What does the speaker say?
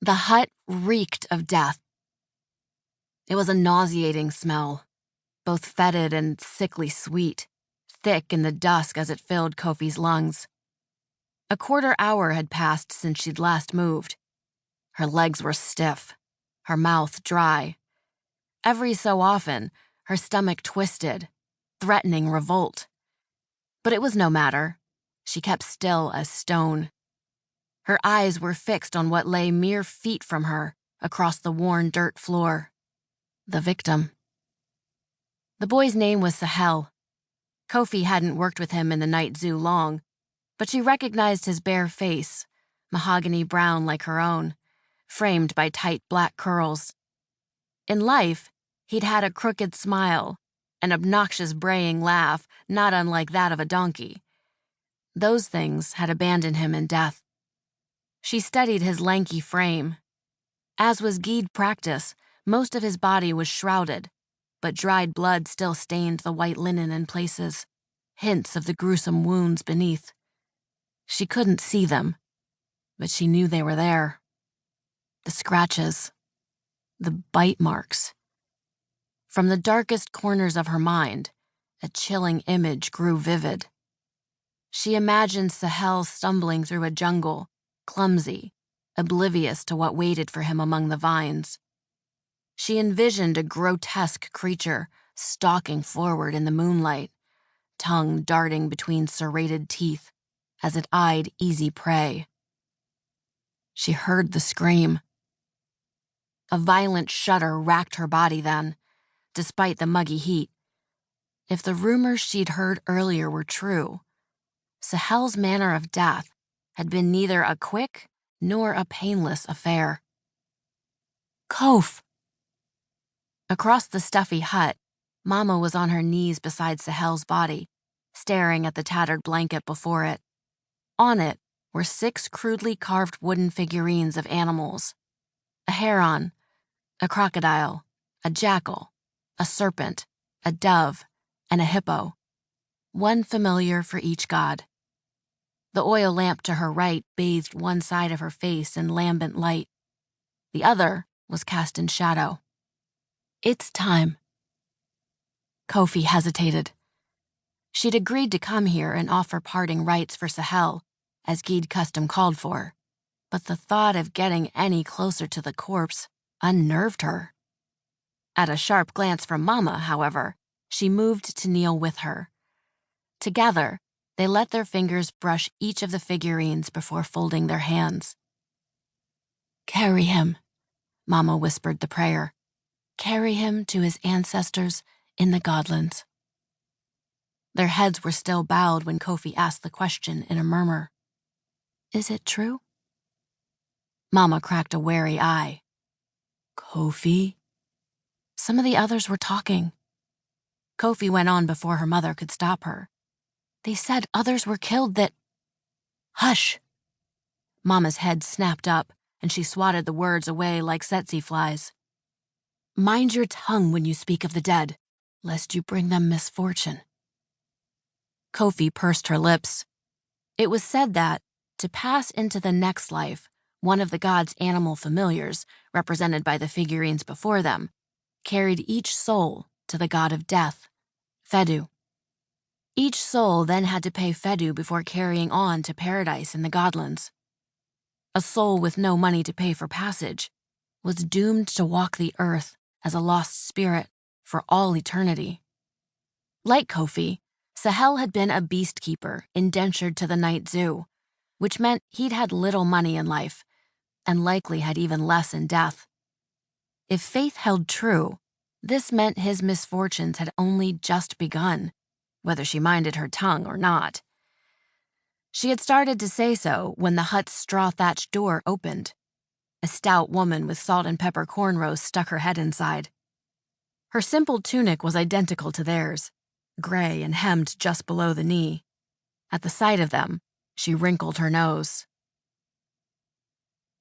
The hut reeked of death. It was a nauseating smell, both fetid and sickly sweet, thick in the dusk as it filled Koffi's lungs. A quarter-hour had passed since she'd last moved. Her legs were stiff, her mouth dry. Every so often, her stomach twisted, threatening revolt. But it was no matter. She kept still as stone. Her eyes were fixed on what lay mere feet from her across the worn dirt floor. The victim. The boy's name was Sahel. Koffi hadn't worked with him in the night zoo long, but she recognized his bare face, mahogany brown like her own, framed by tight black curls. In life, he'd had a crooked smile, an obnoxious braying laugh not unlike that of a donkey. Those things had abandoned him in death. She studied his lanky frame. As was guide practice, most of his body was shrouded, but dried blood still stained the white linen in places, hints of the gruesome wounds beneath. She couldn't see them, but she knew they were there. The scratches, the bite marks. From the darkest corners of her mind, a chilling image grew vivid. She imagined Sahel stumbling through a jungle, clumsy, oblivious to what waited for him among the vines. She envisioned a grotesque creature stalking forward in the moonlight, tongue darting between serrated teeth as it eyed easy prey. She heard the scream. A violent shudder racked her body then, despite the muggy heat. If the rumors she'd heard earlier were true, Sahel's manner of death had been neither a quick nor a painless affair. Kof! Across the stuffy hut, Mama was on her knees beside Sahel's body, staring at the tattered blanket before it. On it were 6 crudely carved wooden figurines of animals: a heron, a crocodile, a jackal, a serpent, a dove, and a hippo, one familiar for each god. The oil lamp to her right bathed one side of her face in lambent light. The other was cast in shadow. It's time. Koffi hesitated. She'd agreed to come here and offer parting rites for Sahel, as guide custom called for, but the thought of getting any closer to the corpse unnerved her. At a sharp glance from Mama, however, she moved to kneel with her. Together, they let their fingers brush each of the figurines before folding their hands. Carry him, Mama whispered the prayer. Carry him to his ancestors in the Godlands. Their heads were still bowed when Koffi asked the question in a murmur. Is it true? Mama cracked a wary eye. Koffi? Some of the others were talking. Koffi went on before her mother could stop her. They said others were killed that... Hush! Mama's head snapped up, and she swatted the words away like tsetse flies. Mind your tongue when you speak of the dead, lest you bring them misfortune. Koffi pursed her lips. It was said that, to pass into the next life, one of the gods' animal familiars, represented by the figurines before them, carried each soul to the god of death, Fedu. Each soul then had to pay Fedu before carrying on to paradise in the Godlands. A soul with no money to pay for passage was doomed to walk the earth as a lost spirit for all eternity. Like Koffi, Sahel had been a beast keeper indentured to the night zoo, which meant he'd had little money in life, and likely had even less in death. If faith held true, this meant his misfortunes had only just begun, whether she minded her tongue or not. She had started to say so when the hut's straw-thatched door opened. A stout woman with salt and pepper cornrows stuck her head inside. Her simple tunic was identical to theirs, gray and hemmed just below the knee. At the sight of them, she wrinkled her nose.